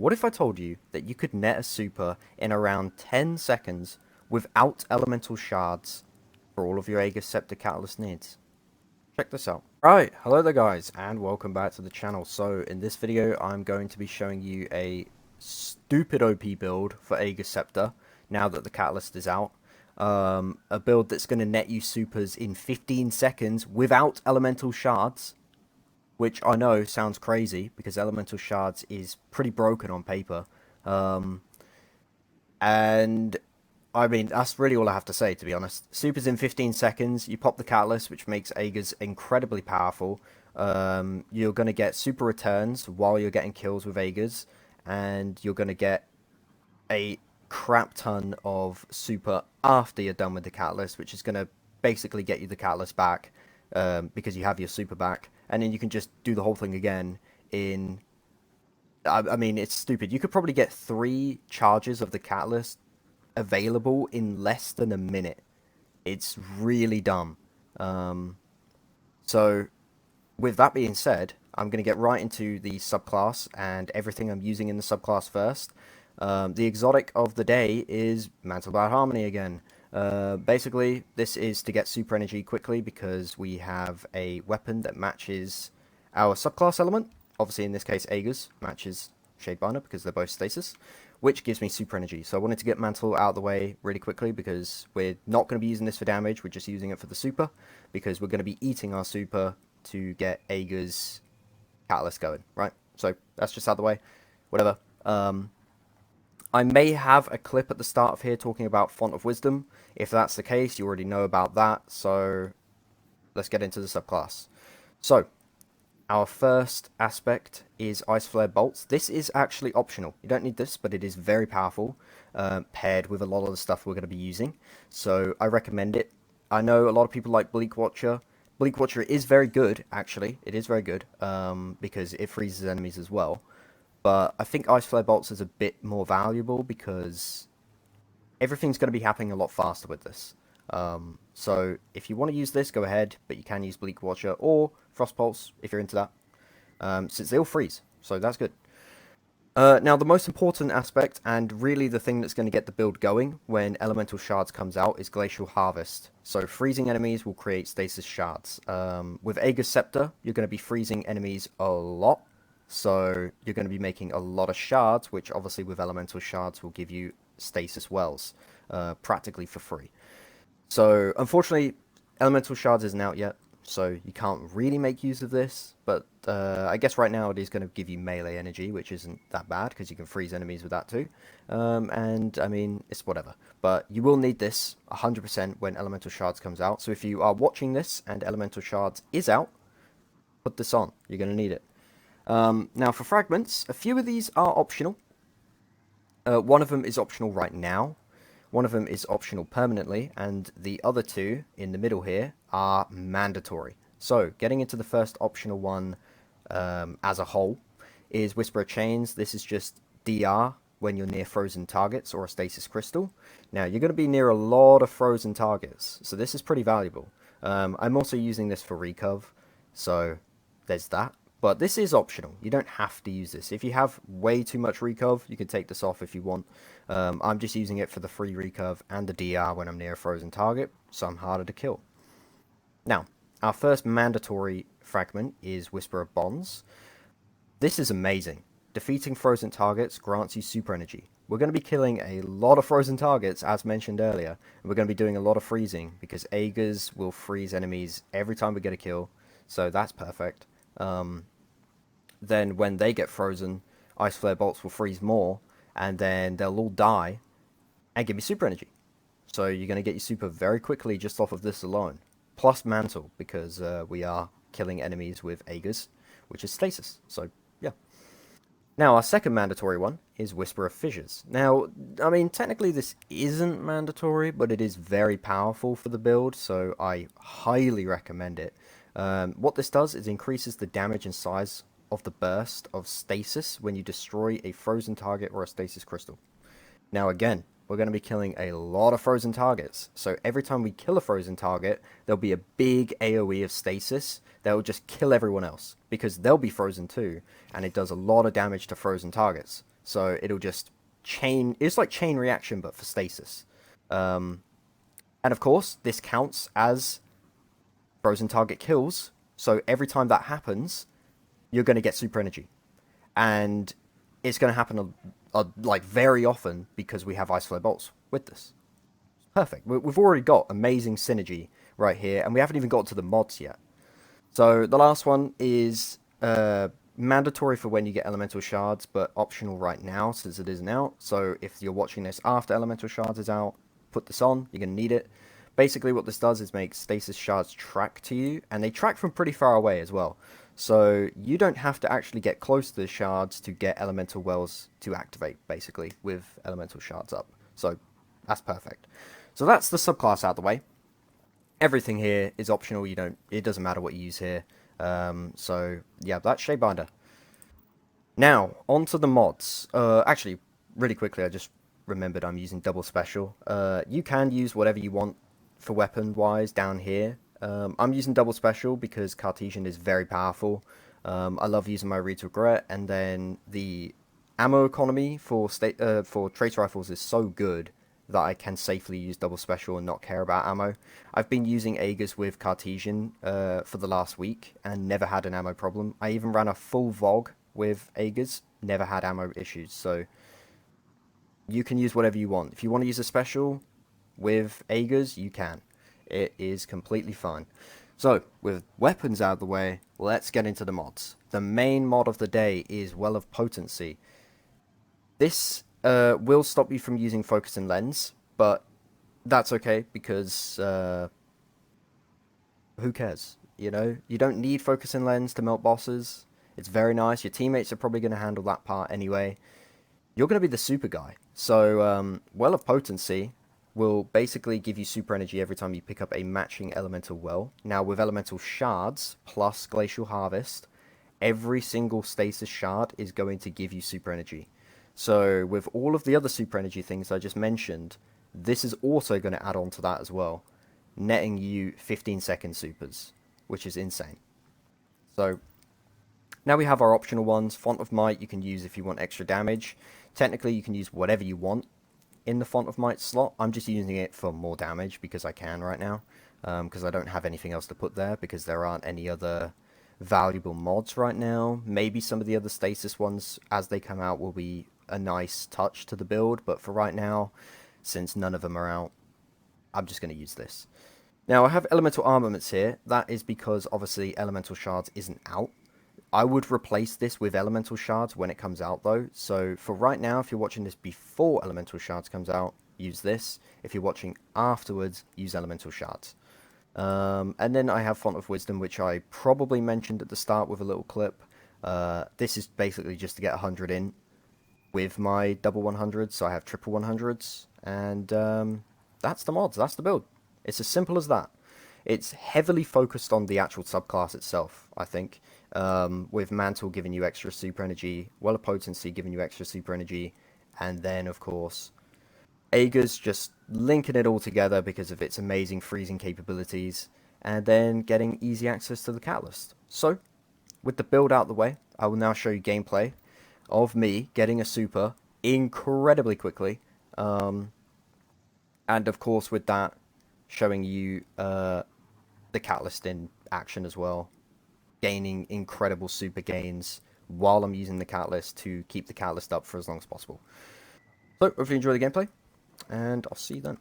What if I told you that you could net a super in around 10 seconds without Elemental Shards for all of your Ager Scepter Catalyst needs? Check this out. Right, hello there guys, and welcome back to the channel. So, in this video, I'm going to be showing you a stupid OP build for Ager Scepter, now that the Catalyst is out. A build that's going to net you supers in 15 seconds without Elemental Shards. Which I know sounds crazy, because Elemental Shards is pretty broken on paper. And, I mean, that's really all I have to say, to be honest. Supers in 15 seconds, you pop the Catalyst, which makes Ager's incredibly powerful. You're going to get super returns while you're getting kills with Ager's, and you're going to get a crap ton of super after you're done with the Catalyst, which is going to basically get you the Catalyst back, because you have your super back. And then you can just do the whole thing again in... I mean, it's stupid. You could probably get 3 charges of the Catalyst available in less than a minute. It's really dumb. So, with that being said, I'm going to get right into the subclass and everything I'm using in the subclass first. The exotic of the day is Mantle Harmony again. Basically, this is to get super energy quickly because we have a weapon that matches our subclass element. Obviously, in this case, Ager's matches Shadebinder because they're both stasis, which gives me super energy. So I wanted to get Mantle out of the way really quickly because we're not going to be using this for damage. We're just using it for the super because we're going to be eating our super to get Ager's Catalyst going, right? So that's just out of the way. Whatever. I may have a clip at the start of here talking about Font of Wisdom. If that's the case, you already know about that, so let's get into the subclass. So, our first aspect is Ice Flare Bolts. This is actually optional. You don't need this, but it is very powerful, paired with a lot of the stuff we're going to be using. So, I recommend it. I know a lot of people like Bleak Watcher. Bleak Watcher is very good, actually. It is very good, because it freezes enemies as well. But I think Ice Flare Bolts is a bit more valuable because everything's going to be happening a lot faster with this. So if you want to use this, go ahead, but you can use Bleak Watcher or Frost Pulse if you're into that, since they'll freeze, so that's good. Now, the most important aspect, and really the thing that's going to get the build going when Elemental Shards comes out, is Glacial Harvest. So freezing enemies will create Stasis Shards. With Ager's Scepter, you're going to be freezing enemies a lot. So you're going to be making a lot of shards, which obviously with Elemental Shards will give you Stasis Wells, practically for free. So unfortunately, Elemental Shards isn't out yet, so you can't really make use of this. But I guess right now it is going to give you melee energy, which isn't that bad, because you can freeze enemies with that too. And I mean, it's whatever. But you will need this 100% when Elemental Shards comes out. So if you are watching this and Elemental Shards is out, put this on. You're going to need it. Now for fragments, a few of these are optional. One of them is optional right now, one of them is optional permanently, and the other 2 in the middle here are mandatory. So getting into the first optional one as a whole is Whisperer Chains. This is just DR when you're near frozen targets or a stasis crystal. Now you're going to be near a lot of frozen targets, so this is pretty valuable. I'm also using this for recov, so there's that. But this is optional. You don't have to use this. If you have way too much recov, you can take this off if you want. I'm just using it for the free recov and the DR when I'm near a frozen target, so I'm harder to kill. Now, our first mandatory fragment is Whisper of Bonds. This is amazing. Defeating frozen targets grants you super energy. We're going to be killing a lot of frozen targets, as mentioned earlier. And we're going to be doing a lot of freezing, because Ager's will freeze enemies every time we get a kill, so that's perfect. Then when they get frozen, Ice Flare Bolts will freeze more, and then they'll all die and give me super energy. So you're going to get your super very quickly just off of this alone. Plus Mantle, because we are killing enemies with Ager's, which is Stasis. So, yeah. Now, our second mandatory one is Whisper of Fissures. Now, I mean, technically this isn't mandatory, but it is very powerful for the build, so I highly recommend it. What this does is increases the damage and size of the burst of stasis when you destroy a frozen target or a stasis crystal. Now again, we're going to be killing a lot of frozen targets, so every time we kill a frozen target, there'll be a big AoE of stasis that will just kill everyone else, because they'll be frozen too, and it does a lot of damage to frozen targets. So it'll just chain. It's like chain reaction, but for stasis. Um, and of course, this counts as frozen target kills. So every time that happens, you're going to get super energy, and it's going to happen like very often because we have ice flow bolts with this. Perfect. We've already got amazing synergy right here, and we haven't even got to the mods yet. So the last one is mandatory for when you get Elemental Shards, but optional right now since it isn't out. So if you're watching this after Elemental Shards is out, put this on. You're going to need it. Basically what this does is make Stasis Shards track to you, and they track from pretty far away as well. So you don't have to actually get close to the shards to get Elemental Wells to activate, basically, with Elemental Shards up. So that's perfect. So that's the subclass out of the way. Everything here is optional. It doesn't matter what you use here. So yeah, that's Shadebinder. Now onto the mods. Actually, really quickly, I just remembered I'm using double special. You can use whatever you want for weapon wise down here. I'm using double special because Cartesian is very powerful. I love using my Reed's Regret, and then the ammo economy for trace rifles is so good that I can safely use double special and not care about ammo. I've been using Agers with Cartesian for the last week and never had an ammo problem. I even ran a full VOG with Agers, never had ammo issues. So you can use whatever you want. If you want to use a special with Agers, you can. It is completely fine. So, with weapons out of the way, let's get into the mods. The main mod of the day is Well of Potency. This will stop you from using Focus and Lens, but that's okay because who cares? You know, you don't need Focus and Lens to melt bosses. It's very nice. Your teammates are probably going to handle that part anyway. You're going to be the super guy. So, Well of Potency will basically give you super energy every time you pick up a matching elemental well. Now, with Elemental Shards plus Glacial Harvest, every single Stasis Shard is going to give you super energy. So, with all of the other super energy things I just mentioned, this is also going to add on to that as well, netting you 15-second supers, which is insane. So, now we have our optional ones. Font of Might you can use if you want extra damage. Technically, you can use whatever you want in the Font of Might slot. I'm just using it for more damage because I can right now, because I don't have anything else to put there because there aren't any other valuable mods right now. Maybe some of the other Stasis ones as they come out will be a nice touch to the build, but for right now, since none of them are out, I'm just going to use this. Now I have Elemental Armaments here. That is because obviously Elemental Shards isn't out. I would replace this with Elemental Shards when it comes out though. So for right now, if you're watching this before Elemental Shards comes out, use this. If you're watching afterwards, use Elemental Shards. And then I have Font of Wisdom, which I probably mentioned at the start with a little clip. This is basically just to get 100 in with my double 100s, so I have triple 100s. And that's the mods, that's the build. It's as simple as that. It's heavily focused on the actual subclass itself, I think. With Mantle giving you extra super energy, Well of Potency giving you extra super energy, and then, of course, Ager's just linking it all together because of its amazing freezing capabilities, and then getting easy access to the Catalyst. So, with the build out the way, I will now show you gameplay of me getting a super incredibly quickly, and of course with that, showing you the Catalyst in action as well, gaining incredible super gains while I'm using the Catalyst to keep the Catalyst up for as long as possible. So, hopefully you enjoy the gameplay, and I'll see you then.